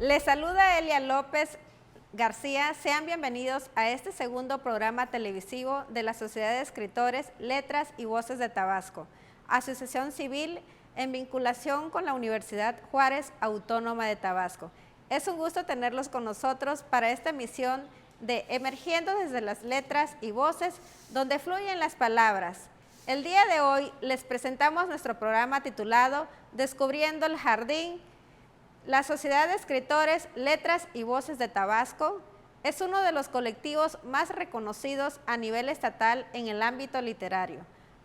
Les saluda Elia López García. Sean bienvenidos a este segundo programa televisivo de la Sociedad de Escritores, Letras y Voces de Tabasco, asociación civil en vinculación con la Universidad Juárez Autónoma de Tabasco. Es un gusto tenerlos con nosotros para esta emisión de Emergiendo desde las Letras y Voces, donde fluyen las palabras. El día de hoy les presentamos nuestro programa titulado Descubriendo el Jardín. La Sociedad de Escritores, Letras y Voces de Tabasco es uno de los colectivos más reconocidos a nivel estatal en el ámbito literario.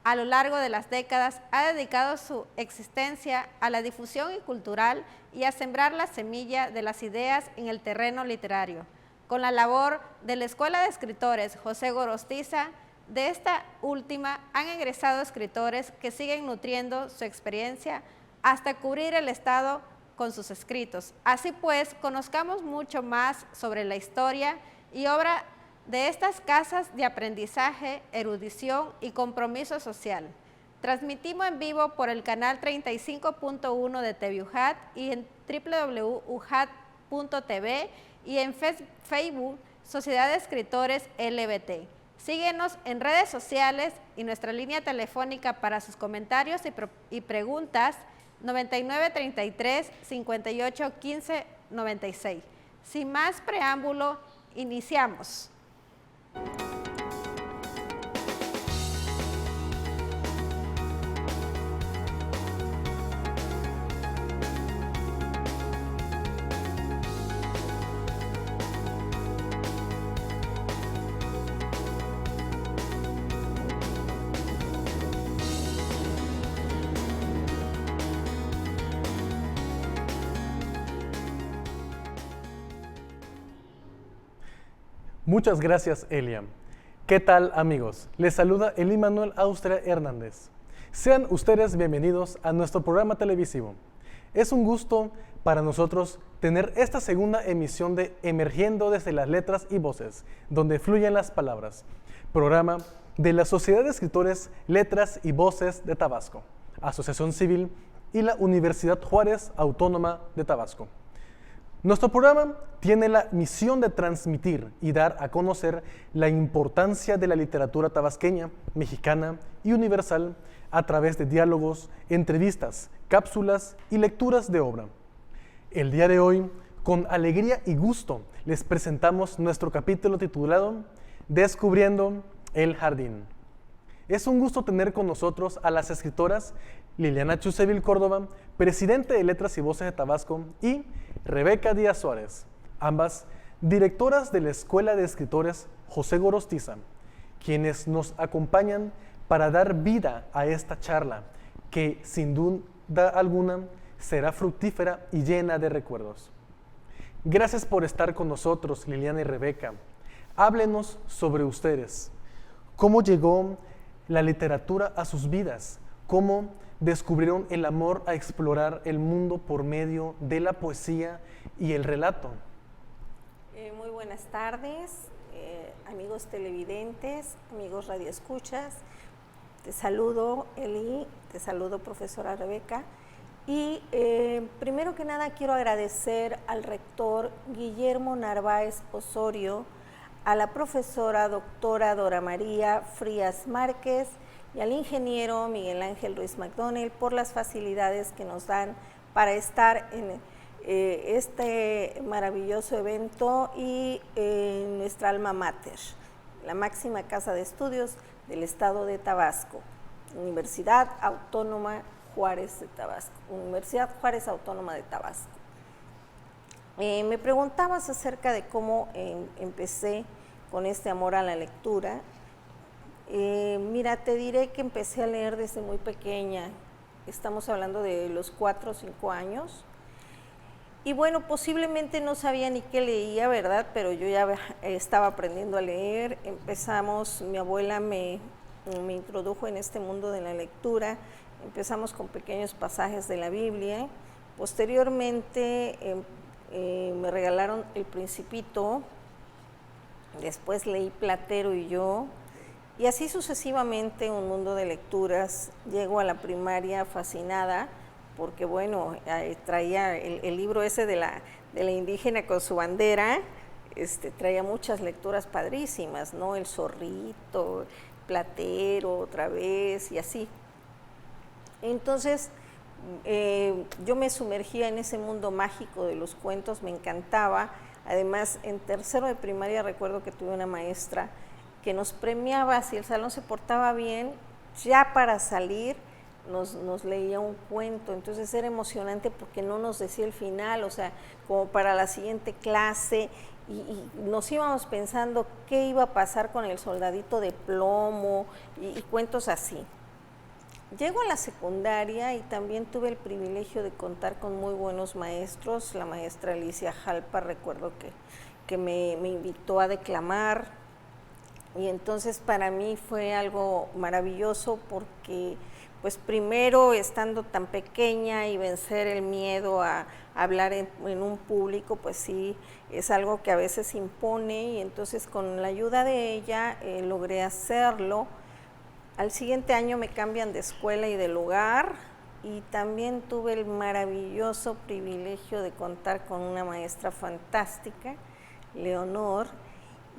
A lo largo de las décadas ha dedicado su existencia a la difusión cultural y a sembrar la semilla de las ideas en el terreno literario. Con la labor de la Escuela de Escritores José Gorostiza, de esta última han egresado escritores que siguen nutriendo su experiencia hasta cubrir el estado con sus escritos. Así pues, conozcamos mucho más sobre la historia y obra de estas casas de aprendizaje, erudición y compromiso social. Transmitimos en vivo por el canal 35.1 de TV UJAT y en www.ujat.tv y en Facebook Sociedad de Escritores LBT. Síguenos en redes sociales y nuestra línea telefónica para sus comentarios y preguntas 9933 58 15 96. Sin más preámbulo, iniciamos. Muchas gracias, Elia. ¿Qué tal, amigos? Les saluda Eli Manuel Austria Hernández. Sean ustedes bienvenidos a nuestro programa televisivo. Es un gusto para nosotros tener esta segunda emisión de Emergiendo desde las Letras y Voces, donde fluyen las palabras, programa de la Sociedad de Escritores, Letras y Voces de Tabasco, Asociación Civil y la Universidad Juárez Autónoma de Tabasco. Nuestro programa tiene la misión de transmitir y dar a conocer la importancia de la literatura tabasqueña, mexicana y universal a través de diálogos, entrevistas, cápsulas y lecturas de obra. El día de hoy, con alegría y gusto, les presentamos nuestro capítulo titulado Descubriendo el Jardín. Es un gusto tener con nosotros a las escritoras Liliana Chusevil Córdoba, presidente de Letras y Voces de Tabasco, y Rebeca Díaz Suárez, ambas directoras de la Escuela de Escritores José Gorostiza, quienes nos acompañan para dar vida a esta charla que sin duda alguna será fructífera y llena de recuerdos. Gracias por estar con nosotros, Liliana y Rebeca. Háblenos sobre ustedes. ¿Cómo llegó la literatura a sus vidas? ¿Cómo descubrieron el amor a explorar el mundo por medio de la poesía y el relato? Muy buenas tardes, amigos televidentes, amigos radioescuchas. Te saludo, Eli, te saludo, profesora Rebeca. Y primero que nada quiero agradecer al rector Guillermo Narváez Osorio, a la profesora doctora Dora María Frías Márquez y al ingeniero Miguel Ángel Ruiz McDonnell por las facilidades que nos dan para estar en este maravilloso evento y en nuestra alma mater, la máxima casa de estudios del estado de Tabasco, Universidad Autónoma Juárez de Tabasco, Universidad Juárez Autónoma de Tabasco. Me preguntabas acerca de cómo empecé con este amor a la lectura. Mira, te diré que empecé a leer desde muy pequeña, estamos hablando de los 4 o 5 años, y bueno, posiblemente no sabía ni qué leía, ¿verdad? Pero yo ya estaba aprendiendo a leer. Empezamos, mi abuela me introdujo en este mundo de la lectura, empezamos con pequeños pasajes de la Biblia, posteriormente me regalaron El Principito, después leí Platero y yo, y así sucesivamente un mundo de lecturas. Llego a la primaria fascinada porque bueno, traía el libro ese de la indígena con su bandera, traía muchas lecturas padrísimas, ¿no? El Zorrito, Platero, otra vez, y así. Entonces, yo me sumergía en ese mundo mágico de los cuentos, me encantaba. Además, en tercero de primaria recuerdo que tuve una maestra que nos premiaba, si el salón se portaba bien, ya para salir nos leía un cuento. Entonces era emocionante porque no nos decía el final, o sea, como para la siguiente clase, y nos íbamos pensando qué iba a pasar con el soldadito de plomo y cuentos así. Llego a la secundaria y también tuve el privilegio de contar con muy buenos maestros. La maestra Alicia Jalpa, recuerdo que me invitó a declamar, y entonces para mí fue algo maravilloso porque pues primero estando tan pequeña y vencer el miedo a hablar en un público, pues sí, es algo que a veces impone, y entonces con la ayuda de ella logré hacerlo. Al siguiente año me cambian de escuela y de lugar, y también tuve el maravilloso privilegio de contar con una maestra fantástica, Leonor,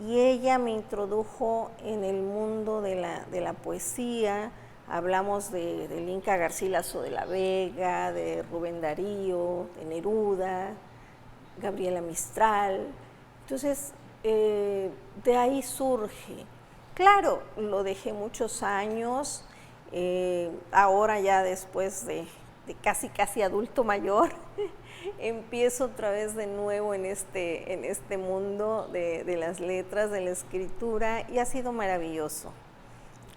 y ella me introdujo en el mundo de la poesía. Hablamos del Inca Garcilaso de la Vega, de Rubén Darío, de Neruda, Gabriela Mistral. Entonces, de ahí surge. Claro, lo dejé muchos años, ahora ya después de casi adulto mayor, empiezo otra vez de nuevo en este mundo de las letras, de la escritura, y ha sido maravilloso.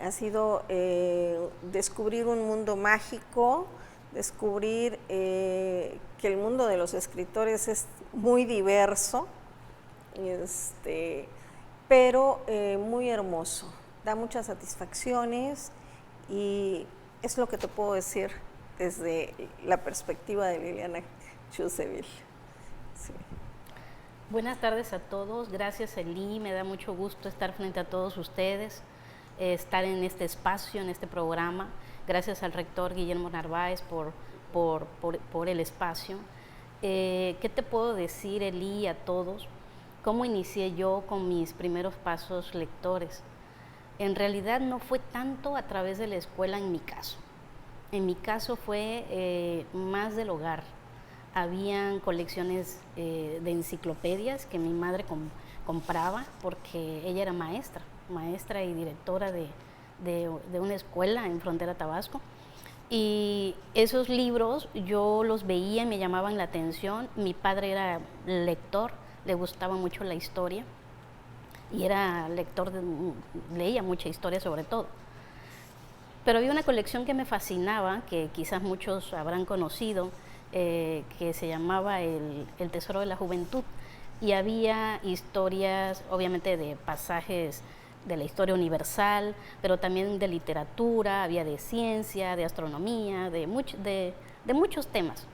Ha sido descubrir un mundo mágico, descubrir que el mundo de los escritores es muy diverso, pero muy hermoso, da muchas satisfacciones, y es lo que te puedo decir desde la perspectiva de Liliana Chuseville. Sí. Buenas tardes a todos, gracias Eli, me da mucho gusto estar frente a todos ustedes, estar en este espacio, en este programa. Gracias al rector Guillermo Narváez por el espacio. ¿Qué te puedo decir, Eli, a todos? ¿Cómo inicié yo con mis primeros pasos lectores? En realidad no fue tanto a través de la escuela en mi caso. En mi caso fue más del hogar. Habían colecciones de enciclopedias que mi madre compraba porque ella era maestra y directora de una escuela en Frontera Tabasco. Y esos libros yo los veía y me llamaban la atención. Mi padre era lector, le gustaba mucho la historia y era lector, leía mucha historia sobre todo. Pero había una colección que me fascinaba, que quizás muchos habrán conocido, que se llamaba el Tesoro de la Juventud, y había historias, obviamente, de pasajes de la historia universal, pero también de literatura, había de ciencia, de astronomía, de muchos temas.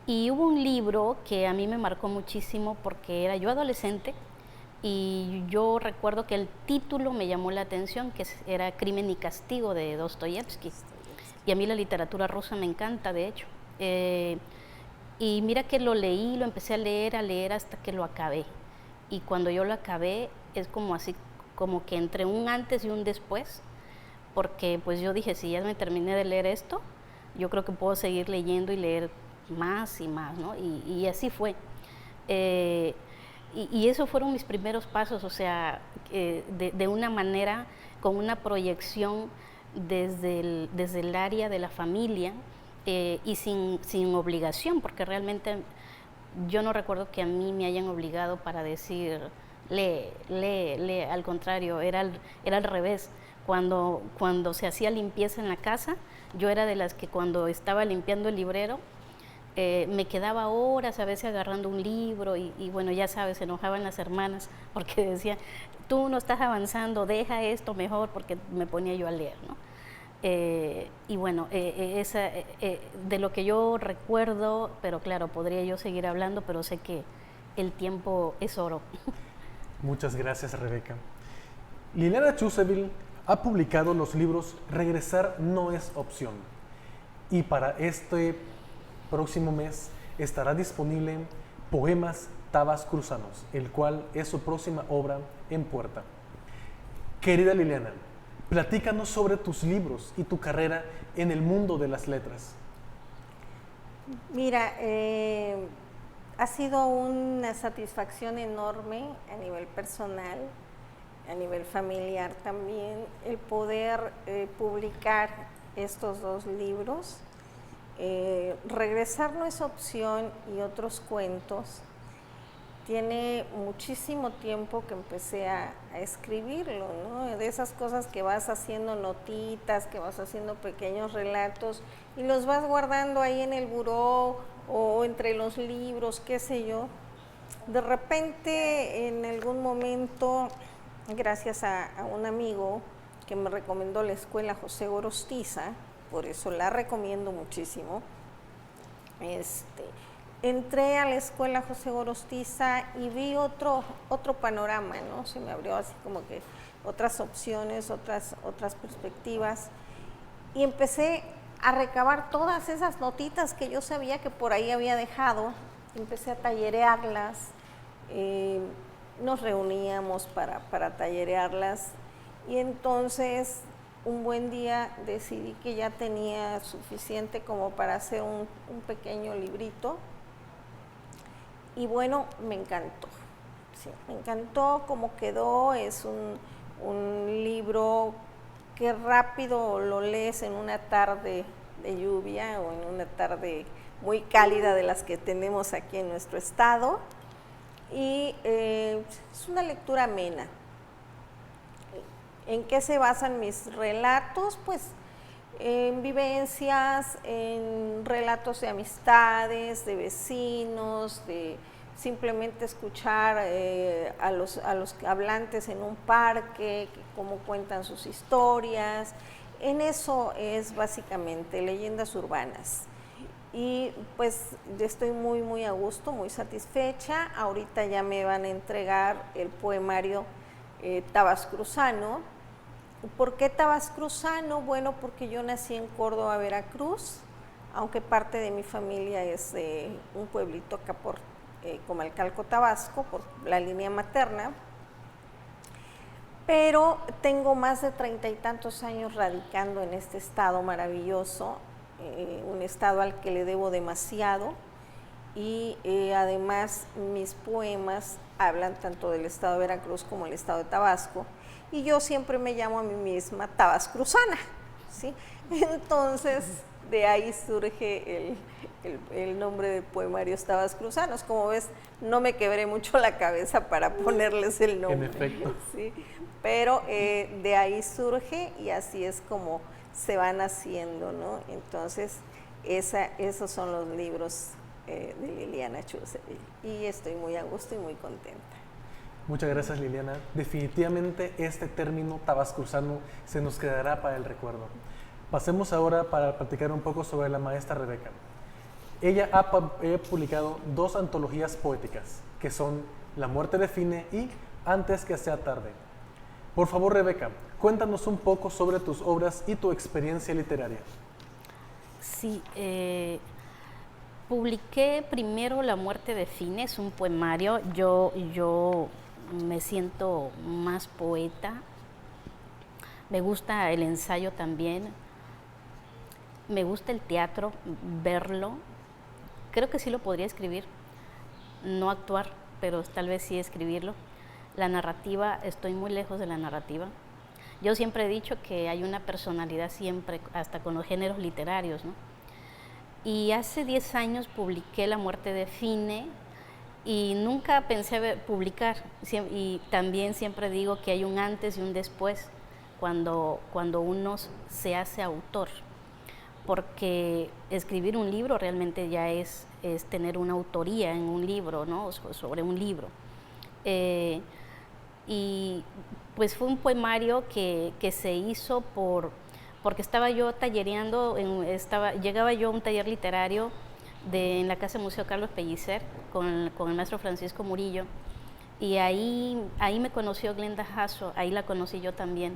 Y hubo un libro que a mí me marcó muchísimo porque era yo adolescente, y yo recuerdo que el título me llamó la atención, que era Crimen y Castigo de Dostoyevsky. Y a mí la literatura rusa me encanta, de hecho. Y mira que lo leí, lo empecé a leer hasta que lo acabé. Y cuando yo lo acabé, es como así, como que entre un antes y un después, porque pues yo dije, si ya me terminé de leer esto, yo creo que puedo seguir leyendo y leer más y más, ¿no? Y así fue. Y esos fueron mis primeros pasos, o sea, de una manera, con una proyección desde el área de la familia, y sin obligación, porque realmente yo no recuerdo que a mí me hayan obligado para decir, lee, al contrario, era al revés. Cuando se hacía limpieza en la casa, yo era de las que cuando estaba limpiando el librero, me quedaba horas a veces agarrando un libro, y bueno, ya sabes, se enojaban las hermanas porque decían, tú no estás avanzando, deja esto mejor, porque me ponía yo a leer, ¿no? Y bueno, de lo que yo recuerdo, pero claro, podría yo seguir hablando, pero sé que el tiempo es oro. Muchas gracias, Rebeca. Liliana Chuseville ha publicado los libros Regresar no es opción, y para este próximo mes estará disponible Poemas Tabascruzanos, el cual es su próxima obra en puerta. Querida Liliana, platícanos sobre tus libros y tu carrera en el mundo de las letras. Mira, ha sido una satisfacción enorme a nivel personal, a nivel familiar también, el poder publicar estos 2 libros. Regresar no es opción y otros cuentos. Tiene muchísimo tiempo que empecé a escribirlo, ¿no? De esas cosas que vas haciendo notitas, que vas haciendo pequeños relatos y los vas guardando ahí en el buró o entre los libros, qué sé yo. De repente, en algún momento, gracias a un amigo que me recomendó la escuela José Gorostiza, por eso la recomiendo muchísimo, entré a la escuela José Gorostiza y vi otro panorama, ¿no? Se me abrió así como que otras opciones, otras perspectivas, y empecé a recabar todas esas notitas que yo sabía que por ahí había dejado, empecé a tallerearlas, nos reuníamos para tallerearlas, y entonces un buen día decidí que ya tenía suficiente como para hacer un pequeño librito. Y bueno, me encantó, sí, me encantó cómo quedó. Es un libro que rápido lo lees en una tarde de lluvia o en una tarde muy cálida de las que tenemos aquí en nuestro estado, y es una lectura amena. ¿En qué se basan mis relatos? Pues en vivencias, en relatos de amistades, de vecinos, de simplemente escuchar a los hablantes en un parque, cómo cuentan sus historias. En eso es básicamente leyendas urbanas. Y pues estoy muy a gusto, muy satisfecha. Ahorita ya me van a entregar el poemario tabascruzano. ¿Por qué tabascruzano? Bueno, porque yo nací en Córdoba, Veracruz, aunque parte de mi familia es de un pueblito acá por Comalcalco, Tabasco, por la línea materna, pero tengo más de 30 y tantos años radicando en este estado maravilloso, un estado al que le debo demasiado, y además mis poemas hablan tanto del estado de Veracruz como del estado de Tabasco, y yo siempre me llamo a mí misma tabascruzana, ¿sí? Entonces, de ahí surge el nombre de Poemarios Tabascruzanos. Como ves, no me quebré mucho la cabeza para ponerles el nombre. En efecto. ¿Sí? Pero de ahí surge y así es como se van haciendo, ¿no? Entonces, esos son los libros de Liliana Chuseville, y estoy muy a gusto y muy contenta. Muchas gracias, Liliana. Definitivamente este término tabascruzano se nos quedará para el recuerdo. Pasemos ahora para platicar un poco sobre la maestra Rebeca. Ella ha publicado 2 antologías poéticas, que son La muerte define y Antes que sea tarde. Por favor, Rebeca, cuéntanos un poco sobre tus obras y tu experiencia literaria. Sí, publiqué primero La muerte define, es un poemario. Yo me siento más poeta, me gusta el ensayo también, me gusta el teatro, verlo. Creo que sí lo podría escribir, no actuar, pero tal vez sí escribirlo. La narrativa, estoy muy lejos de la narrativa. Yo siempre he dicho que hay una personalidad siempre, hasta con los géneros literarios, ¿no? Y hace 10 años publiqué La muerte define, y nunca pensé publicar, y también siempre digo que hay un antes y un después cuando uno se hace autor, porque escribir un libro realmente ya es tener una autoría en un libro, ¿no? Sobre un libro. Y pues fue un poemario que se hizo porque estaba yo tallereando, llegaba yo a un taller literario en la Casa Museo Carlos Pellicer con el maestro Francisco Murillo, y ahí me conoció Glenda Jasso, ahí la conocí yo también.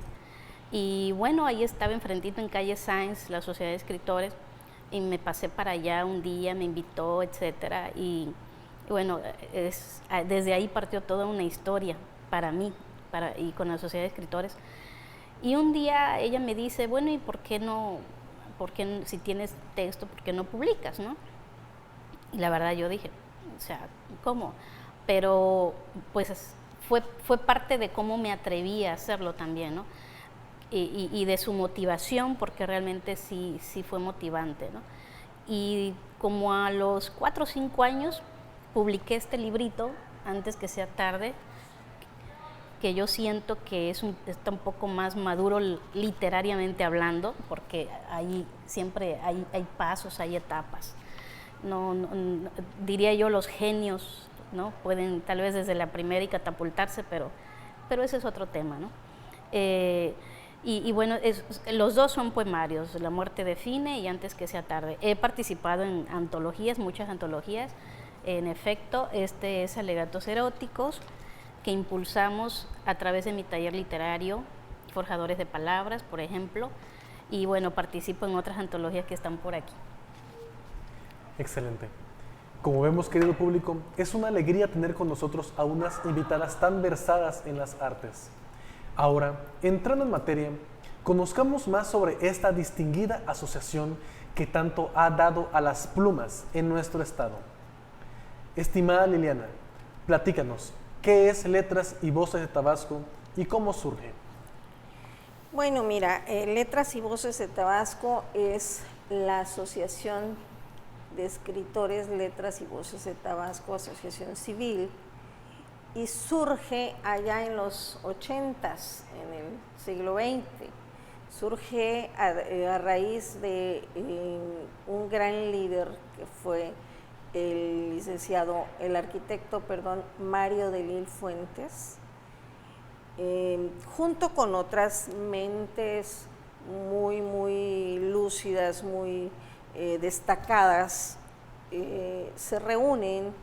Y bueno, ahí estaba enfrentito en calle Sáenz, la Sociedad de Escritores, y me pasé para allá un día, me invitó, etcétera, y Bueno, desde ahí partió toda una historia para mí y con la Sociedad de Escritores. Y un día ella me dice, bueno, ¿y por qué si tienes texto, por qué no publicas, no? Y la verdad yo dije, o sea, ¿cómo? Pero pues fue parte de cómo me atreví a hacerlo también, ¿no? Y de su motivación, porque realmente sí fue motivante, ¿no? Y como a los 4 o 5 años publiqué este librito, Antes que sea tarde, que yo siento que está un poco más maduro literariamente hablando, porque ahí siempre hay pasos, hay etapas. No, diría yo, los genios, ¿no? Pueden tal vez desde la primera y catapultarse, pero ese es otro tema, ¿no? Y bueno, los dos son poemarios, La muerte define y Antes que sea tarde. He participado en antologías, muchas antologías. En efecto, este es Alegatos eróticos, que impulsamos a través de mi taller literario, Forjadores de Palabras, por ejemplo, y bueno, participo en otras antologías que están por aquí. Excelente. Como vemos, querido público, es una alegría tener con nosotros a unas invitadas tan versadas en las artes. Ahora, entrando en materia, conozcamos más sobre esta distinguida asociación que tanto ha dado a las plumas en nuestro estado. Estimada Liliana, platícanos, ¿qué es Letras y Voces de Tabasco y cómo surge? Bueno, mira, Letras y Voces de Tabasco es la Asociación de Escritores Letras y Voces de Tabasco, asociación civil, y surge allá en los 80s, en el siglo XX. Surge a raíz de un gran líder que fue el arquitecto Mario de Lille Fuentes, junto con otras mentes muy lúcidas, muy destacadas, se reúnen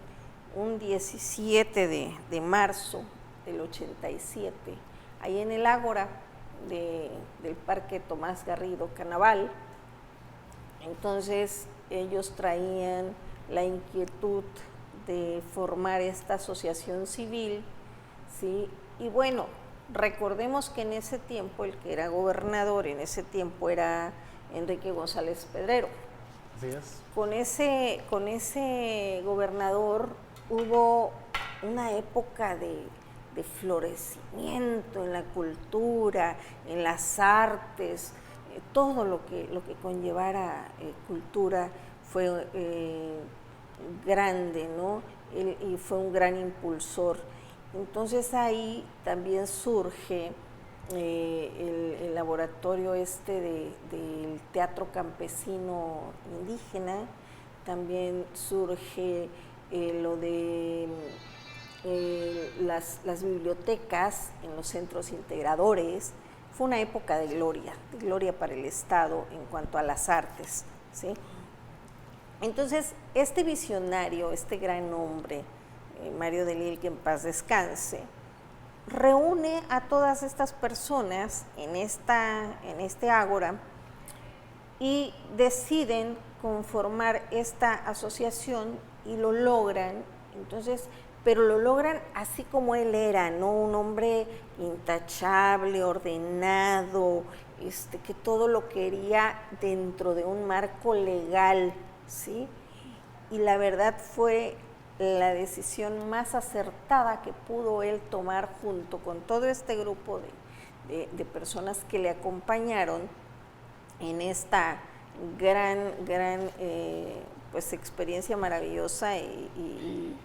un 17 de marzo del 87, ahí en el Ágora del Parque Tomás Garrido Canaval. Entonces ellos traían la inquietud de formar esta asociación civil, ¿sí? Y bueno, recordemos que en ese tiempo el que era gobernador en ese tiempo era Enrique González Pedrero. Así es. Con ese gobernador hubo una época de florecimiento en la cultura, en las artes, todo lo que conllevara cultura fue grande, ¿no? Y fue un gran impulsor. Entonces ahí también surge el laboratorio del teatro campesino indígena, también surge lo de las bibliotecas en los centros integradores. Fue una época de gloria para el Estado en cuanto a las artes, ¿sí? Entonces, este visionario, este gran hombre, Mario de Lille, que en paz descanse, reúne a todas estas personas en este ágora y deciden conformar esta asociación y lo logran. Entonces, pero lo logran así como él era, ¿no? Un hombre intachable, ordenado, que todo lo quería dentro de un marco legal, ¿sí? Y la verdad fue la decisión más acertada que pudo él tomar junto con todo este grupo de personas que le acompañaron en esta gran pues experiencia maravillosa y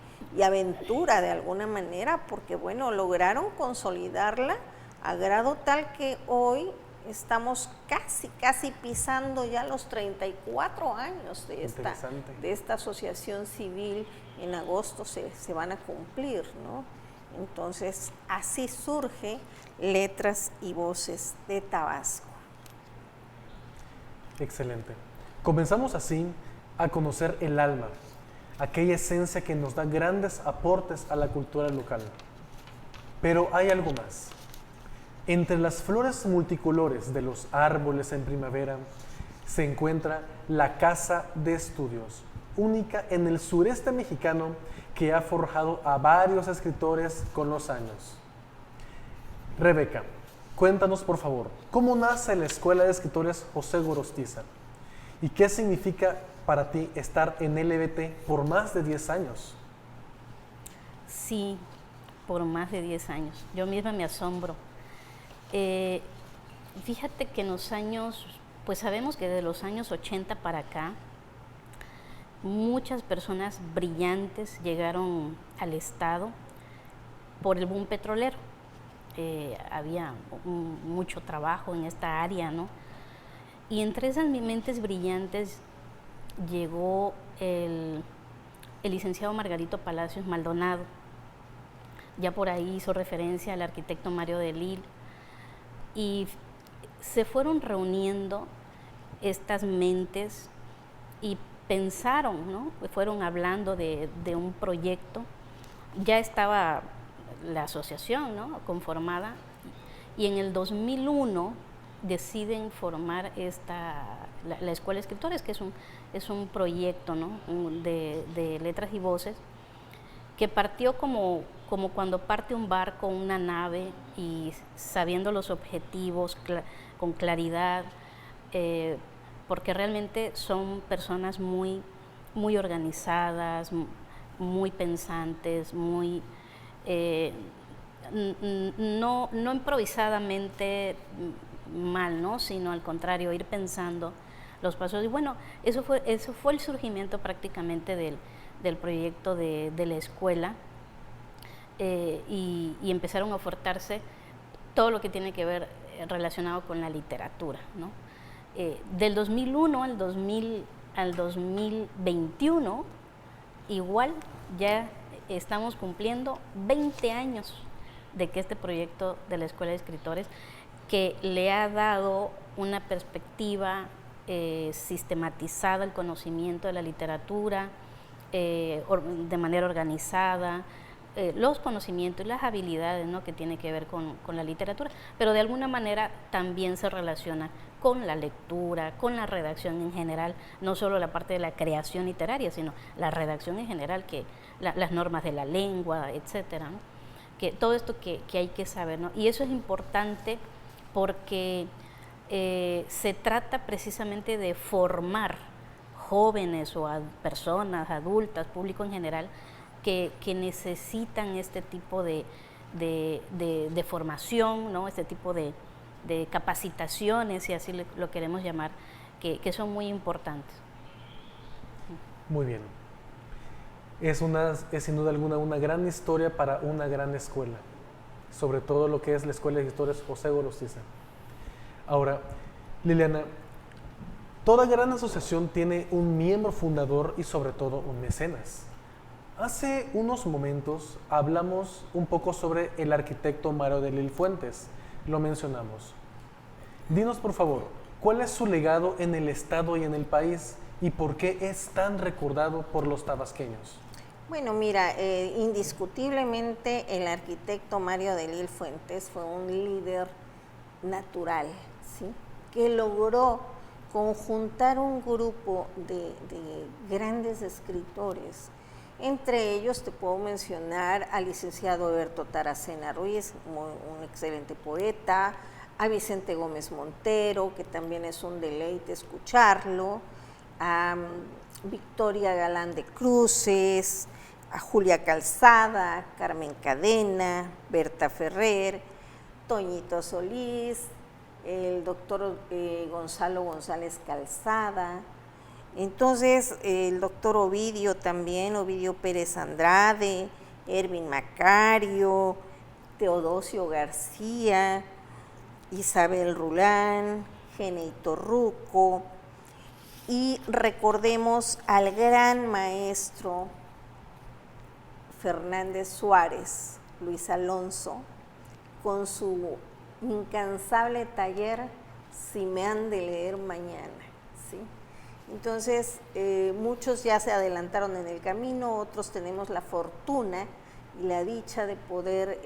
aventura de alguna manera, porque bueno, lograron consolidarla a grado tal que hoy estamos casi pisando ya los 34 años de esta asociación civil. En agosto se van a cumplir, ¿no? Entonces, así surge Letras y Voces de Tabasco. Excelente. Comenzamos así a conocer el alma, aquella esencia que nos da grandes aportes a la cultura local. Pero hay algo más. Entre las flores multicolores de los árboles en primavera se encuentra la casa de estudios, única en el sureste mexicano que ha forjado a varios escritores con los años. Rebeca, cuéntanos por favor, ¿cómo nace la Escuela de Escritores José Gorostiza? ¿Y qué significa para ti estar en LBT por más de 10 años? Sí, por más de 10 años. Yo misma me asombro. Fíjate que en los años, pues sabemos que de los años 80 para acá, muchas personas brillantes llegaron al estado por el boom petrolero. Había mucho trabajo en esta área, ¿no? Y entre esas mentes brillantes llegó el licenciado Margarito Palacios Maldonado. Ya por ahí hizo referencia al arquitecto Mario Delil, y se fueron reuniendo estas mentes y pensaron, ¿no? Fueron hablando de un proyecto. Ya estaba la asociación, ¿no?, conformada, y en el 2001 deciden formar la Escuela de Escritores, que es un proyecto, ¿no?, de letras y voces, que partió como cuando parte un barco, una nave, y sabiendo los objetivos con claridad, porque realmente son personas muy, muy organizadas, muy pensantes, muy no improvisadamente mal, ¿no?, sino al contrario, ir pensando los pasos. Y bueno, eso fue el surgimiento prácticamente del proyecto de la escuela, y empezaron a ofertarse todo lo que tiene que ver relacionado con la literatura, ¿no? Del 2001 al 2021, igual ya estamos cumpliendo 20 años de que este proyecto de la Escuela de Escritores, que le ha dado una perspectiva sistematizada al conocimiento de la literatura, de manera organizada, los conocimientos y las habilidades, ¿no?, que tiene que ver con la literatura, pero de alguna manera también se relaciona con la lectura, con la redacción en general, no solo la parte de la creación literaria, sino la redacción en general, que las normas de la lengua, etcétera, ¿no?, que todo esto que hay que saber, ¿no? Y eso es importante porque se trata precisamente de formar jóvenes o personas adultas, público en general, que necesitan este tipo de formación, ¿no?, este tipo de capacitaciones, si así lo queremos llamar, que son muy importantes. Muy bien. Es sin duda alguna una gran historia para una gran escuela, sobre todo lo que es la Escuela de Escritores José Gorostiza. Ahora, Liliana, toda gran asociación tiene un miembro fundador y sobre todo un mecenas. Hace unos momentos hablamos un poco sobre el arquitecto Mario Delil Fuentes, lo mencionamos. Dinos por favor, ¿cuál es su legado en el estado y en el país y por qué es tan recordado por los tabasqueños? Bueno, mira, indiscutiblemente el arquitecto Mario Delil Fuentes fue un líder natural, ¿sí?, que logró conjuntar un grupo de grandes escritores. Entre ellos te puedo mencionar al licenciado Alberto Taracena Ruiz, un excelente poeta, a Vicente Gómez Montero, que también es un deleite escucharlo, a Victoria Galán de Cruces, a Julia Calzada, Carmen Cadena, Berta Ferrer, Toñito Solís, el doctor Gonzalo González Calzada. Entonces, el doctor Ovidio también, Ovidio Pérez Andrade, Ervin Macario, Teodosio García, Isabel Rulán, Geneito Ruco, y recordemos al gran maestro Fernández Suárez, Luis Alonso, con su incansable taller Si me han de leer mañana, ¿sí? Entonces, muchos ya se adelantaron en el camino, otros tenemos la fortuna y la dicha de poder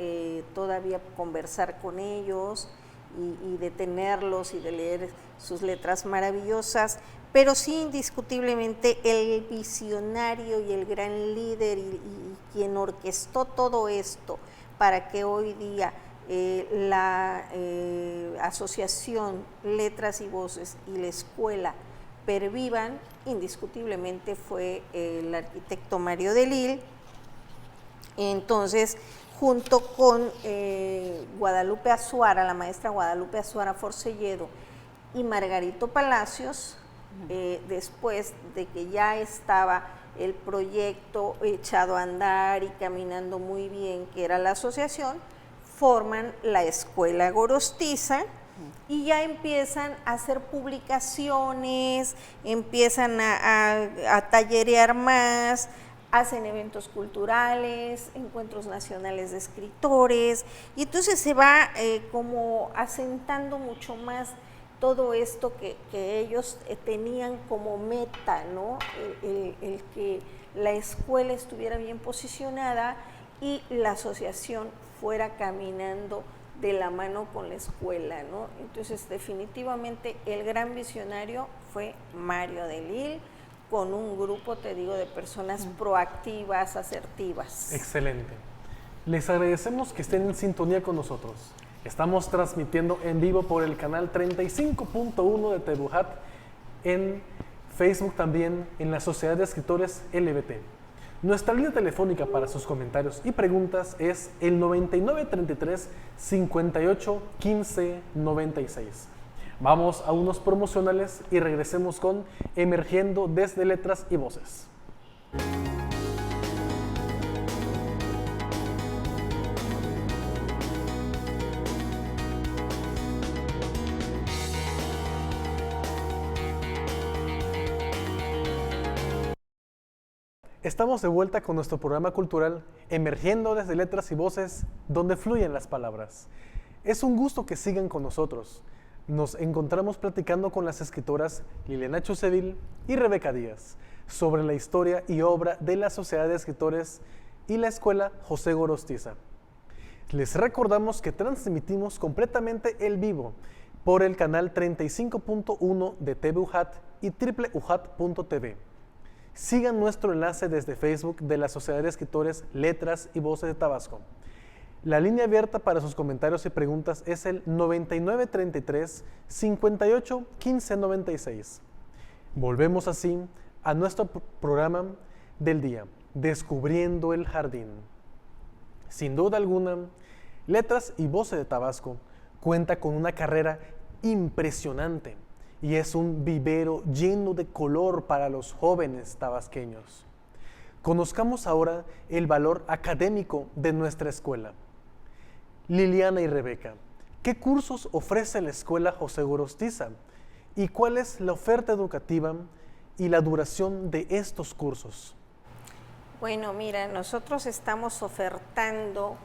todavía conversar con ellos y de tenerlos y de leer sus letras maravillosas, pero sí indiscutiblemente el visionario y el gran líder y quien orquestó todo esto para que hoy día la asociación Letras y Voces y la escuela pervivan, indiscutiblemente fue el arquitecto Mario Delille. Entonces, junto con Guadalupe Azuara, la maestra Guadalupe Azuara Forcelledo y Margarito Palacios, después de que ya estaba el proyecto echado a andar y caminando muy bien, que era la asociación, forman la Escuela Gorostiza y ya empiezan a hacer publicaciones, empiezan a tallerear más, hacen eventos culturales, encuentros nacionales de escritores, y entonces se va como asentando mucho más todo esto que ellos tenían como meta, ¿no? El que la escuela estuviera bien posicionada y la asociación fuera caminando de la mano con la escuela, ¿no? Entonces, definitivamente el gran visionario fue Mario Delille, con un grupo, te digo, de personas proactivas, asertivas. Excelente. Les agradecemos que estén en sintonía con nosotros. Estamos transmitiendo en vivo por el canal 35.1 de Tebuhat, en Facebook también, en la Sociedad de Escritores LBT. Nuestra línea telefónica para sus comentarios y preguntas es el 9933 58 15 96. Vamos a unos promocionales y regresemos con Emergiendo desde Letras y Voces. Estamos de vuelta con nuestro programa cultural Emergiendo desde Letras y Voces, donde fluyen las palabras. Es un gusto que sigan con nosotros. Nos encontramos platicando con las escritoras Liliana Chuseville y Rebeca Díaz sobre la historia y obra de la Sociedad de Escritores y la Escuela José Gorostiza. Les recordamos que transmitimos completamente el vivo por el canal 35.1 de TVUJAT y www.ujat.tv. Sigan nuestro enlace desde Facebook de la Sociedad de Escritores Letras y Voces de Tabasco. La línea abierta para sus comentarios y preguntas es el 9933 58 15 96. Volvemos así a nuestro programa del día, Descubriendo el Jardín. Sin duda alguna, Letras y Voces de Tabasco cuenta con una carrera impresionante y es un vivero lleno de color para los jóvenes tabasqueños. Conozcamos ahora el valor académico de nuestra escuela. Liliana y Rebeca, ¿qué cursos ofrece la Escuela José Gorostiza? ¿Y cuál es la oferta educativa y la duración de estos cursos? Bueno, mira, nosotros estamos ofertando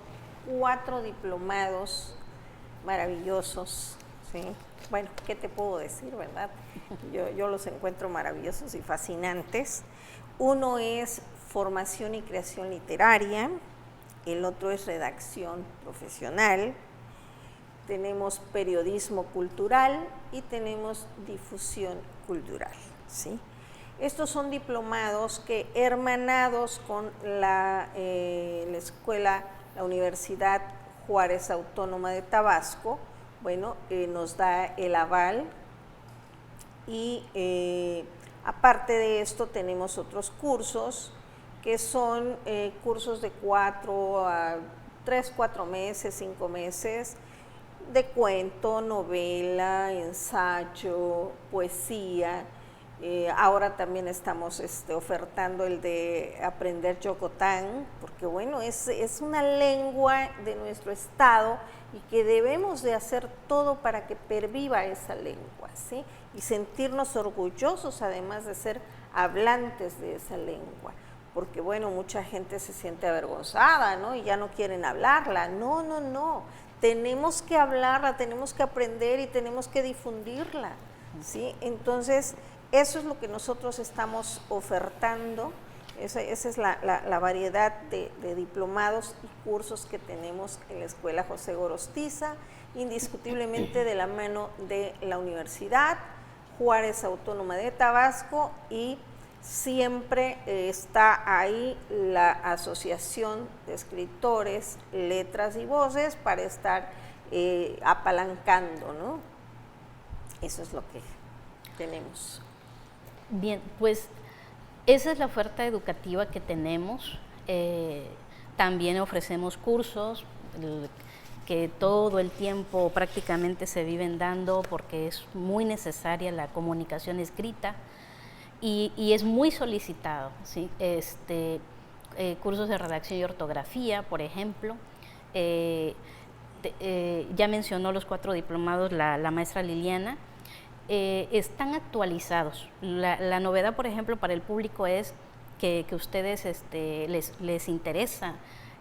4 diplomados maravillosos, ¿sí? Bueno, ¿qué te puedo decir, verdad? Yo los encuentro maravillosos y fascinantes. Uno es formación y creación literaria, el otro es redacción profesional, tenemos periodismo cultural y tenemos difusión cultural, ¿sí? Estos son diplomados que, hermanados con la escuela, la Universidad Juárez Autónoma de Tabasco, bueno, nos da el aval y aparte de esto tenemos otros cursos que son cursos de 4 a 3, 4 meses, 5 meses, de cuento, novela, ensayo, poesía. Ahora también estamos ofertando el de aprender Yocotán, porque bueno, es una lengua de nuestro estado y que debemos de hacer todo para que perviva esa lengua, ¿sí? Y sentirnos orgullosos además de ser hablantes de esa lengua, porque bueno, mucha gente se siente avergonzada, ¿no? Y ya no quieren hablarla. No, no, no, tenemos que hablarla, tenemos que aprender y tenemos que difundirla, ¿sí? Entonces, eso es lo que nosotros estamos ofertando. Esa es la variedad de diplomados y cursos que tenemos en la Escuela José Gorostiza, indiscutiblemente de la mano de la Universidad Juárez Autónoma de Tabasco, y siempre está ahí la Asociación de Escritores, Letras y Voces para estar apalancando, ¿no? Eso es lo que tenemos. Bien, pues esa es la oferta educativa que tenemos. También ofrecemos cursos que todo el tiempo prácticamente se viven dando porque es muy necesaria la comunicación escrita y es muy solicitado, ¿sí? Cursos de redacción y ortografía, por ejemplo. Ya mencionó los 4 diplomados la maestra Liliana. Están actualizados. La novedad, por ejemplo, para el público es que ustedes les interesa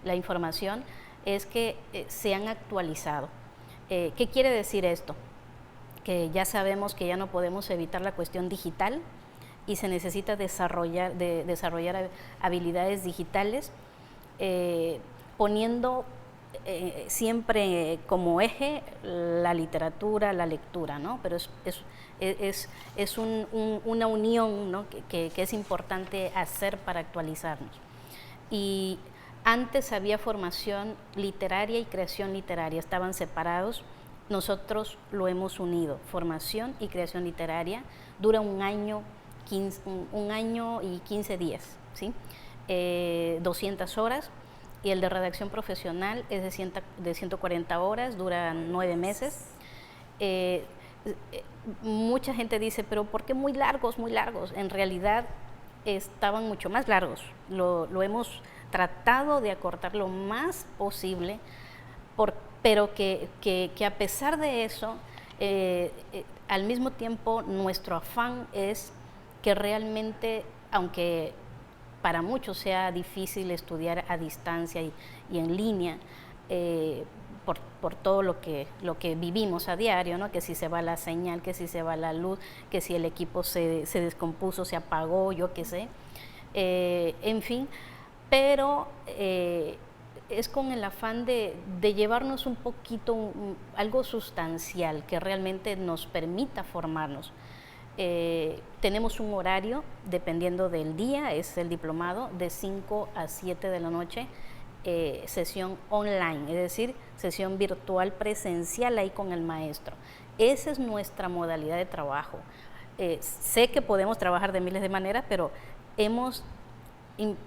la información, es que se han actualizado. ¿Qué quiere decir esto? Que ya sabemos que ya no podemos evitar la cuestión digital y se necesita desarrollar habilidades digitales, poniendo siempre como eje la literatura, la lectura, ¿no? Pero es una unión, ¿no? que es importante hacer para actualizarnos. Y antes había formación literaria y creación literaria, estaban separados. Nosotros lo hemos unido, formación y creación literaria, dura un año y 15 días, ¿sí? 200 horas, y el de redacción profesional es de 140 horas, dura 9 meses. Mucha gente dice, pero ¿por qué muy largos, muy largos? En realidad estaban mucho más largos, lo hemos tratado de acortar lo más posible, pero que a pesar de eso, al mismo tiempo nuestro afán es que realmente, aunque para muchos sea difícil estudiar a distancia y en línea, por todo lo que vivimos a diario, ¿no? Que si se va la señal, que si se va la luz, que si el equipo se descompuso, se apagó, yo qué sé, en fin, pero es con el afán de llevarnos un poquito, algo sustancial que realmente nos permita formarnos. Tenemos un horario, dependiendo del día, es el diplomado, de 5 a 7 de la noche, sesión online, es decir, sesión virtual presencial ahí con el maestro. Esa es nuestra modalidad de trabajo. Sé que podemos trabajar de miles de maneras, pero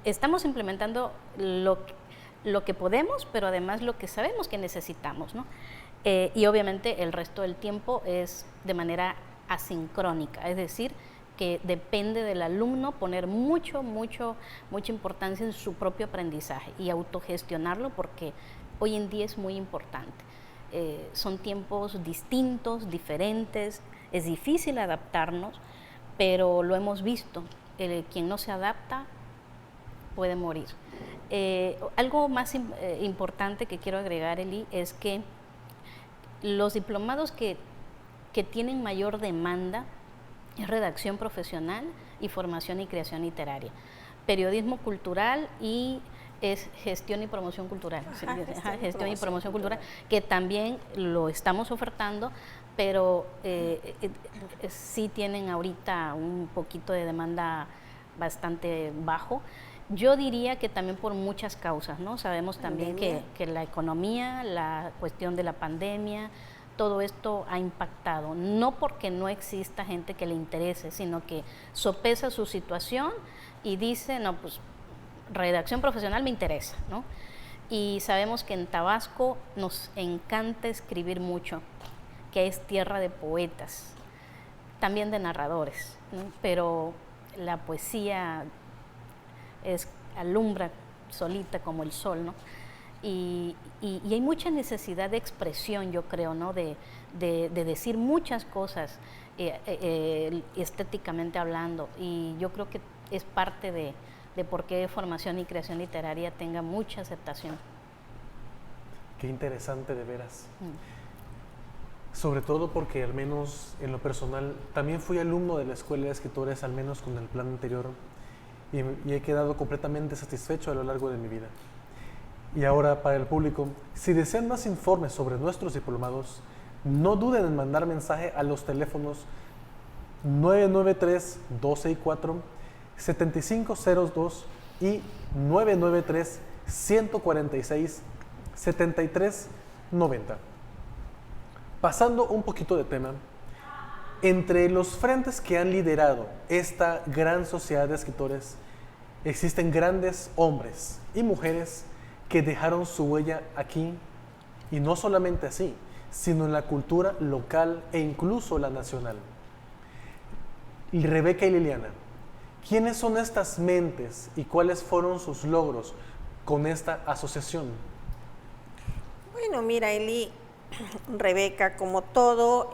estamos implementando lo que podemos, pero además lo que sabemos que necesitamos, ¿no? Y obviamente el resto del tiempo es de manera asincrónica, es decir, que depende del alumno poner mucha importancia en su propio aprendizaje y autogestionarlo, porque hoy en día es muy importante. Son tiempos distintos, diferentes, es difícil adaptarnos, pero lo hemos visto, quien no se adapta puede morir. Algo más importante que quiero agregar, Eli, es que los diplomados que tienen mayor demanda es redacción profesional y formación y creación literaria, periodismo cultural y es gestión y promoción cultural, gestión y promoción cultural, que también lo estamos ofertando, pero sí tienen ahorita un poquito de demanda bastante bajo. Yo diría que también por muchas causas, ¿no? Sabemos también que la economía, la cuestión de la pandemia, todo esto ha impactado, no porque no exista gente que le interese, sino que sopesa su situación y dice, no, pues redacción profesional me interesa, ¿no? Y sabemos que en Tabasco nos encanta escribir mucho, que es tierra de poetas, también de narradores, ¿no? Pero la poesía alumbra solita como el sol, ¿no? Y hay mucha necesidad de expresión, yo creo, ¿no? De decir muchas cosas estéticamente hablando, y yo creo que es parte de por qué formación y creación literaria tenga mucha aceptación. Qué interesante, de veras. Sobre todo porque, al menos en lo personal, también fui alumno de la Escuela de Escritores, al menos con el plan anterior, y he quedado completamente satisfecho a lo largo de mi vida. Y ahora, para el público, si desean más informes sobre nuestros diplomados, no duden en mandar mensaje a los teléfonos 993-12 7502 y 993-146-7390. Pasando un poquito de tema, entre los frentes que han liderado esta gran sociedad de escritores, existen grandes hombres y mujeres que dejaron su huella aquí, y no solamente así, sino en la cultura local e incluso la nacional. Y Rebeca y Liliana, ¿quiénes son estas mentes y cuáles fueron sus logros con esta asociación? Bueno, mira, Eli, Rebeca, como todo,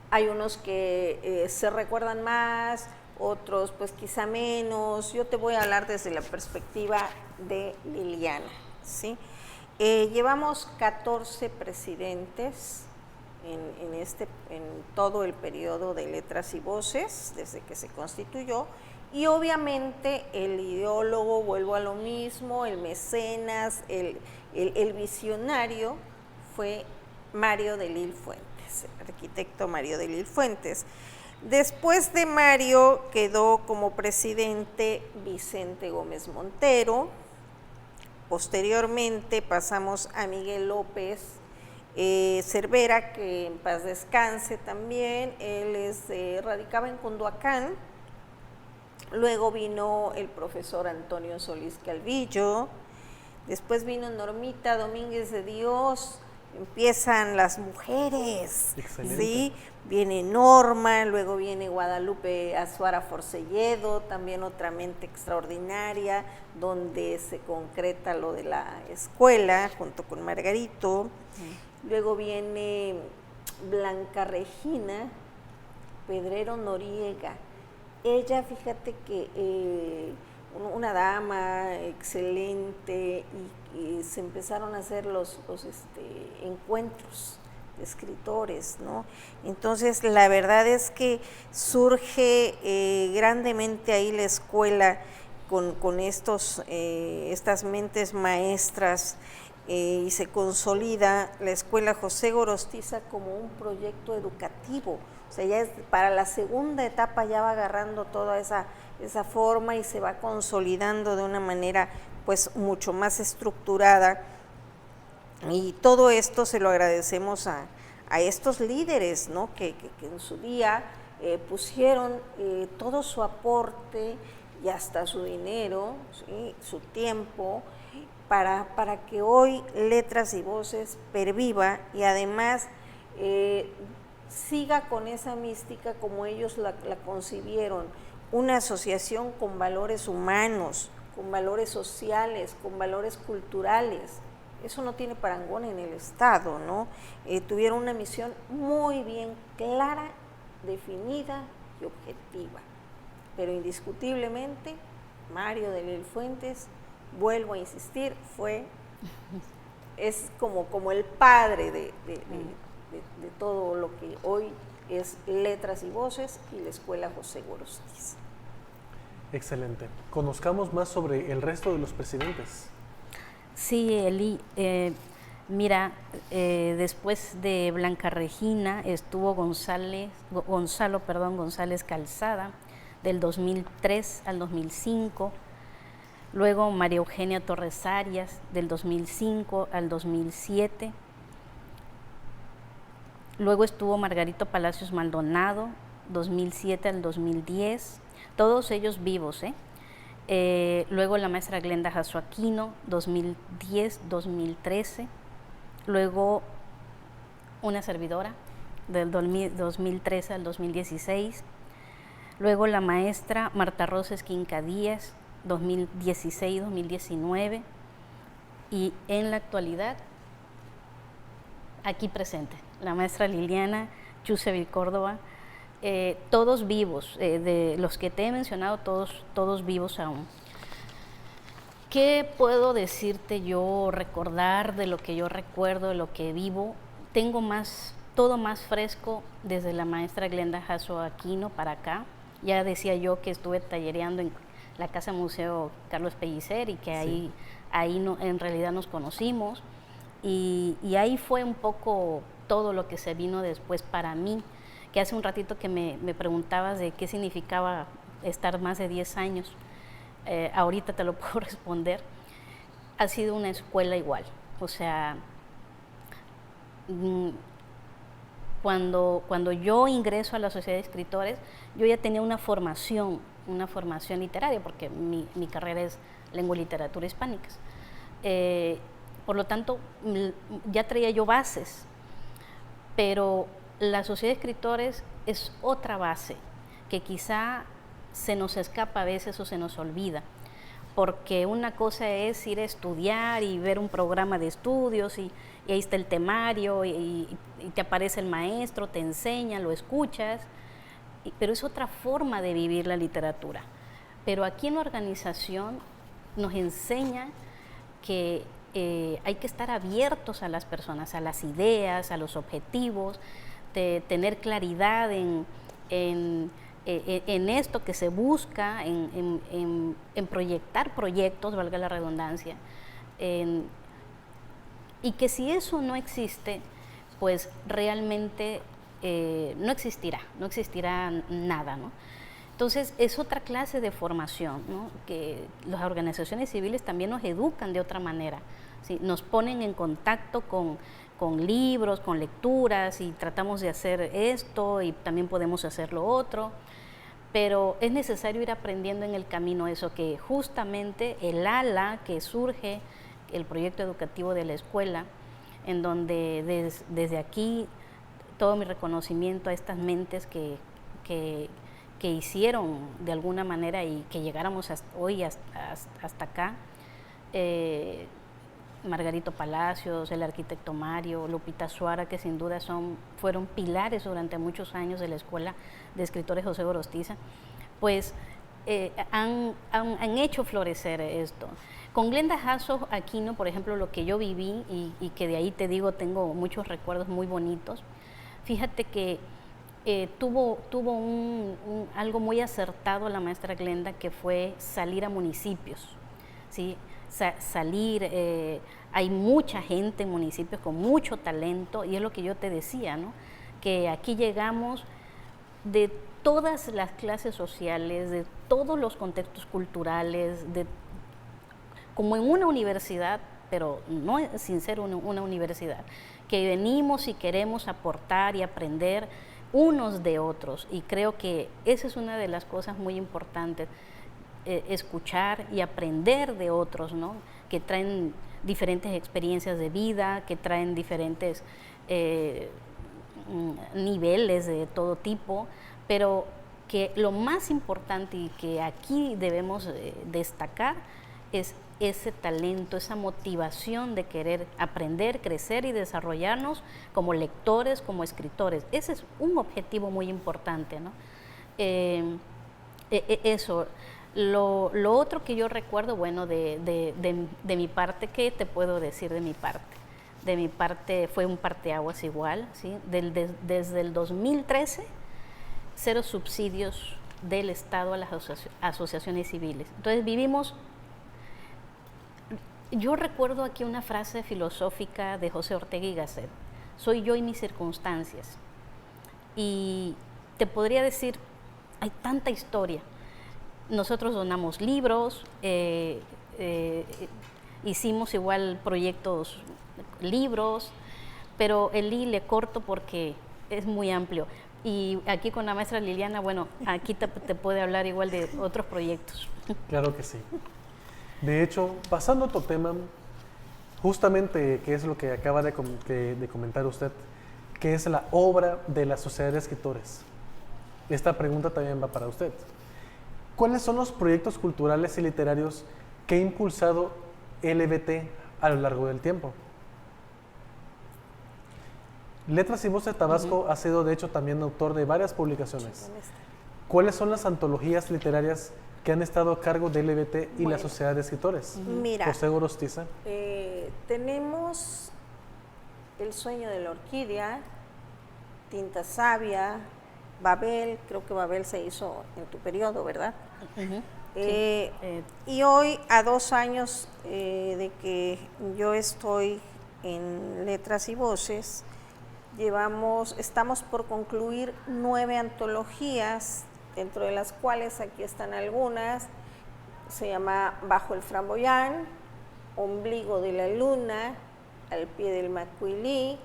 hay unos que se recuerdan más, otros pues quizá menos. Yo te voy a hablar desde la perspectiva de Liliana, ¿sí? Llevamos 14 presidentes en todo el periodo de Letras y Voces, desde que se constituyó, y obviamente el ideólogo, vuelvo a lo mismo, el mecenas, el visionario fue Mario de Lille Fuentes, el arquitecto Mario de Lille Fuentes. Después de Mario quedó como presidente Vicente Gómez Montero. Posteriormente pasamos a Miguel López Cervera, que en paz descanse también. Él radicaba en Cunduacán. Luego vino el profesor Antonio Solís Calvillo. Después vino Normita Domínguez de Dios. Empiezan las mujeres, ¿sí? Viene Norma, luego viene Guadalupe Azuara Forcelledo, también otra mente extraordinaria, donde se concreta lo de la escuela, junto con Margarito. Luego viene Blanca Regina Pedrero Noriega. Ella, fíjate que una dama excelente, y se empezaron a hacer los encuentros de escritores, ¿no? Entonces la verdad es que surge grandemente ahí la escuela con estas mentes maestras, y se consolida la escuela José Gorostiza como un proyecto educativo. O sea, ya para la segunda etapa ya va agarrando toda esa forma y se va consolidando de una manera pues mucho más estructurada, y todo esto se lo agradecemos a estos líderes, ¿no? que en su día pusieron todo su aporte y hasta su dinero, ¿sí? Su tiempo, para que hoy Letras y Voces perviva y además siga con esa mística como ellos la concibieron, una asociación con valores humanos, con valores sociales, con valores culturales. Eso no tiene parangón en el Estado, ¿no? Tuvieron una misión muy bien clara, definida y objetiva, pero indiscutiblemente Mario de Lille Fuentes, vuelvo a insistir, es como el padre de todo lo que hoy es Letras y Voces y la Escuela José Gorostiza. Excelente. Conozcamos más sobre el resto de los presidentes. Sí, Eli, mira, después de Blanca Regina estuvo Gonzalo González Calzada, del 2003 al 2005, luego María Eugenia Torres Arias, del 2005 al 2007, luego estuvo Margarito Palacios Maldonado, 2007 al 2010, todos ellos vivos, luego la maestra Glenda Jasso Aquino, 2010-2013, luego una servidora, del 2013 al 2016, luego la maestra Marta Rosa Esquinca Díaz, 2016-2019, y en la actualidad, aquí presente, la maestra Liliana Chusevil Córdoba, todos vivos, de los que te he mencionado, todos vivos aún. ¿Qué puedo decirte yo, recordar de lo que yo recuerdo, de lo que vivo? Tengo todo más fresco desde la maestra Glenda Jasso Aquino para acá. Ya decía yo que estuve tallereando en la Casa Museo Carlos Pellicer y que ahí no, en realidad nos conocimos, y ahí fue un poco todo lo que se vino después para mí, que hace un ratito que me preguntabas de qué significaba estar más de 10 años, ahorita te lo puedo responder, ha sido una escuela igual, o sea, cuando yo ingreso a la Sociedad de Escritores, yo ya tenía una formación literaria, porque mi carrera es lengua y literatura hispánicas. Por lo tanto, ya traía yo bases, pero la Sociedad de Escritores es otra base que quizá se nos escapa a veces o se nos olvida, porque una cosa es ir a estudiar y ver un programa de estudios y ahí está el temario y te aparece el maestro, te enseña, lo escuchas, pero es otra forma de vivir la literatura. Pero aquí en la organización nos enseña que hay que estar abiertos a las personas, a las ideas, a los objetivos, de tener claridad en esto que se busca, en proyectar proyectos, valga la redundancia, y que si eso no existe, pues realmente no existirá nada, ¿no? Entonces es otra clase de formación, ¿no? Que las organizaciones civiles también nos educan de otra manera, ¿sí? Nos ponen en contacto con libros, con lecturas, y tratamos de hacer esto y también podemos hacer lo otro, pero es necesario ir aprendiendo en el camino eso, que justamente el ala que surge, el proyecto educativo de la escuela, en donde desde aquí todo mi reconocimiento a estas mentes que hicieron de alguna manera y que llegáramos hoy hasta acá, Margarito Palacios, el arquitecto Mario, Lupita Suara, que sin duda fueron pilares durante muchos años de la Escuela de Escritores José Gorostiza, pues han hecho florecer esto. Con Glenda Jasso Aquino, por ejemplo, lo que yo viví y que de ahí te digo, tengo muchos recuerdos muy bonitos. Fíjate que tuvo algo muy acertado la maestra Glenda, que fue salir a municipios, ¿sí? Salir, hay mucha gente en municipios con mucho talento, y es lo que yo te decía, ¿no? Que aquí llegamos de todas las clases sociales, de todos los contextos culturales, como en una universidad, pero no sin ser una universidad, que venimos y queremos aportar y aprender unos de otros, y creo que esa es una de las cosas muy importantes, escuchar y aprender de otros, ¿no? Que traen diferentes experiencias de vida, que traen diferentes niveles de todo tipo, pero que lo más importante y que aquí debemos destacar es ese talento, esa motivación de querer aprender, crecer y desarrollarnos como lectores, como escritores. Ese es un objetivo muy importante, ¿no? Eso. Lo otro que yo recuerdo, bueno, de mi parte, ¿qué te puedo decir de mi parte? De mi parte fue un parteaguas igual, ¿sí? Desde el 2013, 0 subsidios del Estado a las asociaciones civiles. Entonces vivimos. Yo recuerdo aquí una frase filosófica de José Ortega y Gasset: soy yo y mis circunstancias. Y te podría decir, hay tanta historia. Nosotros donamos libros, hicimos igual proyectos, libros, pero el le corto porque es muy amplio. Y aquí con la maestra Liliana, bueno, aquí te puede hablar igual de otros proyectos. Claro que sí. De hecho, pasando a otro tema, justamente, que es lo que acaba de comentar usted, que es la obra de la Sociedad de Escritores. Esta pregunta también va para usted. ¿Cuáles son los proyectos culturales y literarios que ha impulsado LBT a lo largo del tiempo? Letras y Voces de Tabasco ha sido, de hecho, también autor de varias publicaciones. ¿Cuáles son las antologías literarias que han estado a cargo de LBT y la Sociedad de Escritores? Mira, José Gorostiza. Tenemos El sueño de la orquídea, Tinta Sabia, Babel. Creo que Babel se hizo en tu periodo, ¿verdad? Sí. Y hoy, a 2 años de que yo estoy en Letras y Voces, Estamos por concluir 9 antologías, dentro de las cuales aquí están algunas. Se llama Bajo el Framboyán, Ombligo de la Luna, Al pie del Macuilí,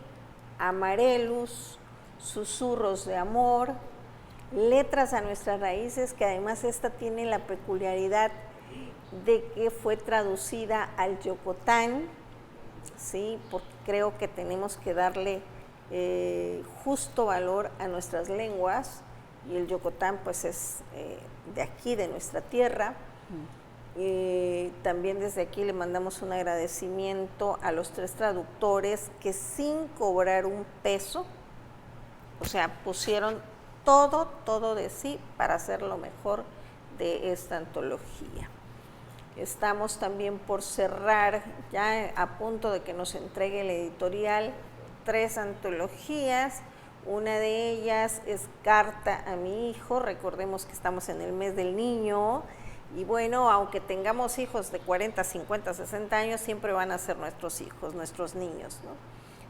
Amarelus, Susurros de Amor, Letras a nuestras raíces, que además esta tiene la peculiaridad de que fue traducida al Yocotán, ¿sí? Porque creo que tenemos que darle justo valor a nuestras lenguas, y el Yocotán pues es de aquí, de nuestra tierra. También desde aquí le mandamos un agradecimiento a los 3 traductores que sin cobrar un peso, o sea, pusieron todo de sí para hacer lo mejor de esta antología. Estamos también por cerrar, ya a punto de que nos entregue el editorial, 3 antologías. Una de ellas es Carta a mi hijo. Recordemos que estamos en el mes del niño, y bueno, aunque tengamos hijos de 40, 50, 60 años, siempre van a ser nuestros hijos, nuestros niños, ¿no?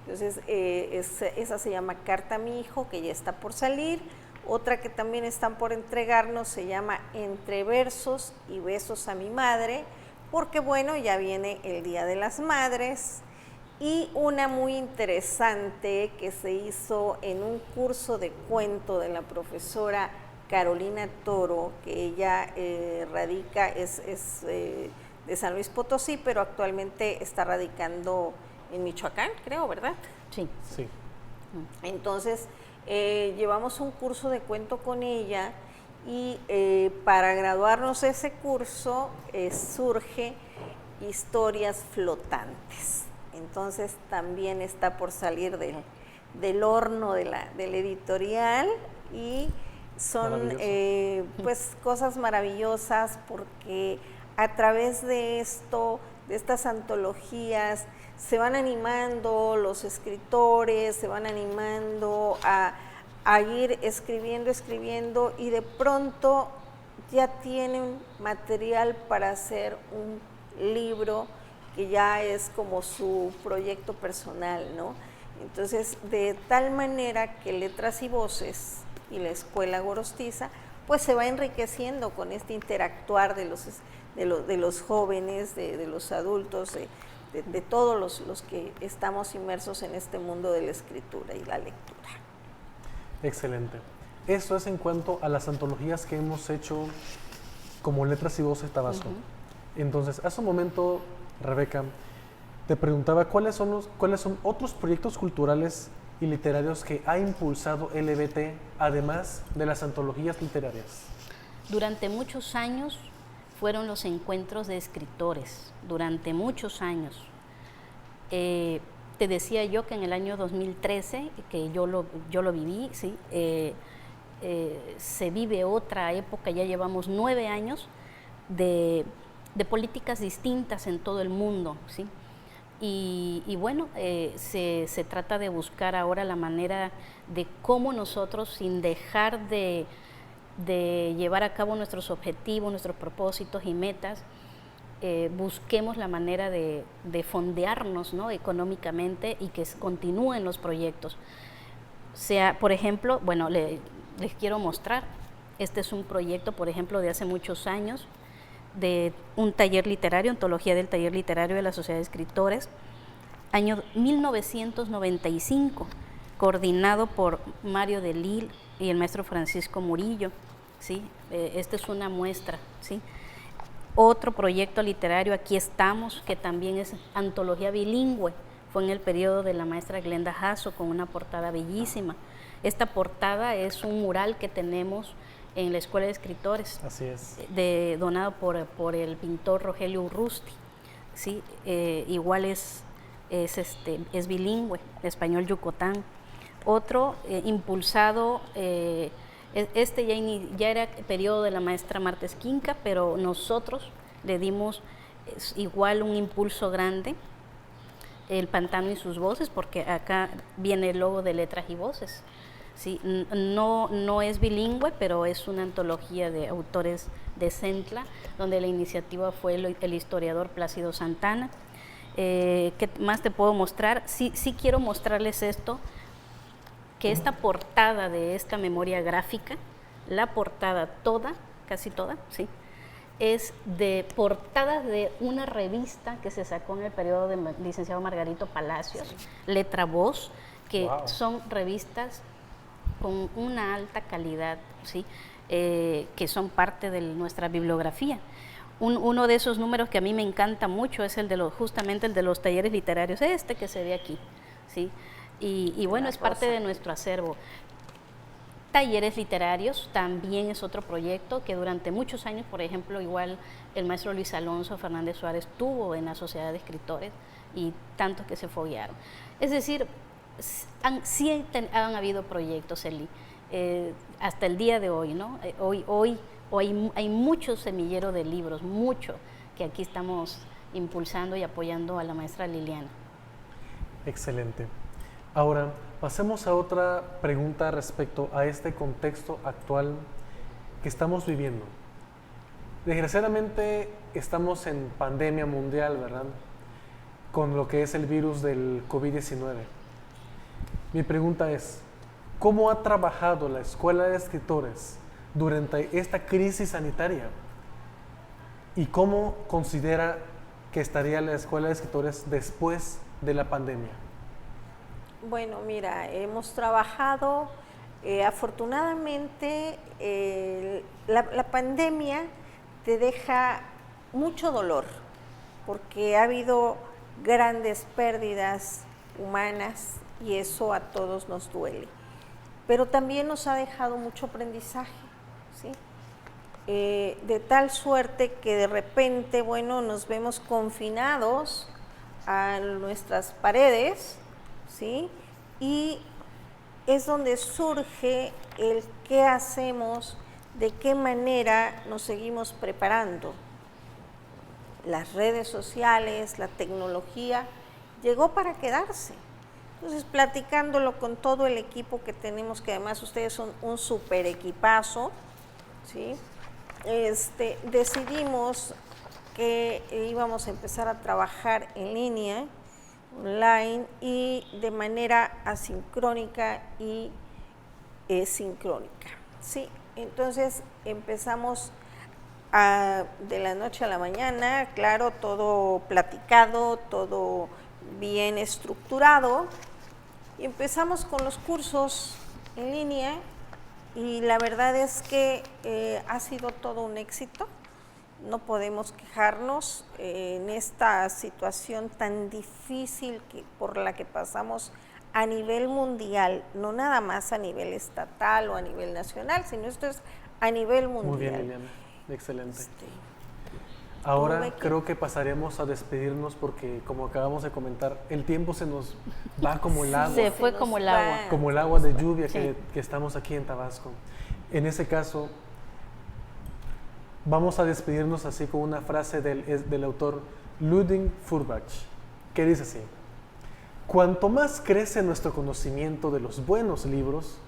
Entonces, esa se llama Carta a mi hijo, que ya está por salir. Otra que también están por entregarnos se llama Entre versos y besos a mi madre, porque bueno, ya viene el Día de las Madres. Y una muy interesante que se hizo en un curso de cuento de la profesora Carolina Toro, que ella radica, es de San Luis Potosí, pero actualmente está radicando en Michoacán, creo, ¿verdad? Sí. Sí. Entonces, llevamos un curso de cuento con ella, y para graduarnos de ese curso surge Historias Flotantes. Entonces también está por salir del horno de la editorial, y son pues cosas maravillosas, porque a través de esto, de estas antologías, se van animando los escritores, se van animando a ir escribiendo, y de pronto ya tienen material para hacer un libro que ya es como su proyecto personal, ¿no? Entonces, de tal manera que Letras y Voces y la Escuela Gorostiza pues se va enriqueciendo con este interactuar de los jóvenes, de los adultos, de todos los que estamos inmersos en este mundo de la escritura y la lectura. Excelente. Eso es en cuanto a las antologías que hemos hecho como Letras y Voces Tabasco. Entonces, hace un momento, Rebeca, te preguntaba cuáles son otros proyectos culturales y literarios que ha impulsado LBT, además de las antologías literarias. Durante muchos años fueron los encuentros de escritores, durante muchos años. Te decía yo que en el año 2013, que yo lo viví, ¿sí? Se vive otra época, ya llevamos 9 años de políticas distintas en todo el mundo, ¿sí? Y bueno, se trata de buscar ahora la manera de cómo nosotros, sin dejar de llevar a cabo nuestros objetivos, nuestros propósitos y metas, busquemos la manera de fondearnos, ¿no?, económicamente, y que continúen los proyectos. Por ejemplo, bueno, les quiero mostrar, este es un proyecto, por ejemplo, de hace muchos años, de un taller literario, antología del taller literario de la Sociedad de Escritores, año 1995, coordinado por Mario de Lille y el maestro Francisco Murillo, ¿sí? Esta es una muestra, ¿sí? Otro proyecto literario, Aquí estamos, que también es antología bilingüe, fue en el periodo de la maestra Glenda Jasso, con una portada bellísima. Esta portada es un mural que tenemos en la Escuela de Escritores. Así es. Donado por el pintor Rogelio Urrusti, ¿sí? Igual es bilingüe, español yucotán. Otro impulsado, ya era periodo de la maestra Marta Esquinca, pero nosotros le dimos igual un impulso grande, El Pantano y sus voces, porque acá viene el logo de Letras y Voces. Sí, no es bilingüe, pero es una antología de autores de Centla, donde la iniciativa fue el historiador Plácido Santana. ¿Qué más te puedo mostrar? Sí quiero mostrarles esto, que esta portada de esta memoria gráfica, la portada toda, casi toda, sí, es de portadas de una revista que se sacó en el periodo del licenciado Margarito Palacios, sí. Letra Voz, que son revistas con una alta calidad, ¿sí? Que son parte de nuestra bibliografía. Uno de esos números que a mí me encanta mucho es justamente el de los talleres literarios, que se ve aquí, ¿sí? Y bueno, es parte de nuestro acervo. Talleres literarios también es otro proyecto que durante muchos años, por ejemplo, igual el maestro Luis Alonso Fernández Suárez tuvo en la Sociedad de Escritores y tantos que se foguearon. Es decir, sí han habido proyectos, Eli, hasta el día de hoy, ¿no? Hoy hay mucho semillero de libros, mucho, que aquí estamos impulsando y apoyando a la maestra Liliana. Excelente. Ahora, pasemos a otra pregunta respecto a este contexto actual que estamos viviendo. Desgraciadamente estamos en pandemia mundial, ¿verdad? Con lo que es el virus del COVID-19. Mi pregunta es, ¿cómo ha trabajado la Escuela de Escritores durante esta crisis sanitaria? ¿Y cómo considera que estaría la Escuela de Escritores después de la pandemia? Bueno, mira, hemos trabajado, afortunadamente, la pandemia te deja mucho dolor, porque ha habido grandes pérdidas humanas y eso a todos nos duele. Pero también nos ha dejado mucho aprendizaje, ¿sí? De tal suerte que de repente, bueno, nos vemos confinados a nuestras paredes, ¿sí? Y es donde surge el qué hacemos, de qué manera nos seguimos preparando. Las redes sociales, la tecnología, llegó para quedarse. Entonces, platicándolo con todo el equipo que tenemos, que además ustedes son un super equipazo, ¿sí? Decidimos que íbamos a empezar a trabajar en línea, online y de manera asincrónica y sincrónica, ¿sí? Entonces empezamos de la noche a la mañana, claro, todo platicado, todo bien estructurado, y empezamos con los cursos en línea y la verdad es que ha sido todo un éxito. No podemos quejarnos en esta situación tan difícil por la que pasamos a nivel mundial, no nada más a nivel estatal o a nivel nacional, sino esto es a nivel mundial. Muy bien, Liliana, excelente. Ahora creo que pasaremos a despedirnos porque, como acabamos de comentar, el tiempo se nos va como el agua. Se fue como el agua. Como el agua de lluvia que estamos aquí en Tabasco. En ese caso, vamos a despedirnos así con una frase del autor Ludwig Feuerbach, que dice así: cuanto más crece nuestro conocimiento de los buenos libros,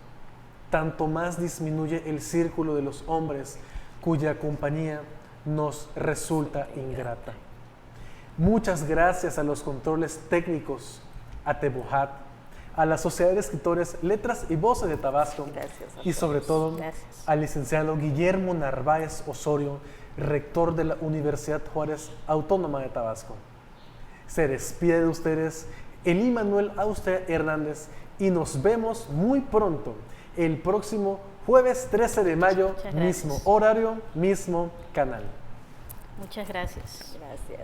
tanto más disminuye el círculo de los hombres cuya compañía nos resulta ingrata. Muchas gracias a los controles técnicos, a Tebuhat, a la Sociedad de Escritores, Letras y Voces de Tabasco, y sobre todo al licenciado Guillermo Narváez Osorio, rector de la Universidad Juárez Autónoma de Tabasco. Se despide de ustedes Eli Manuel Austria Hernández y nos vemos muy pronto, el próximo jueves 13 de mayo, mismo horario, mismo canal. Muchas gracias. Gracias.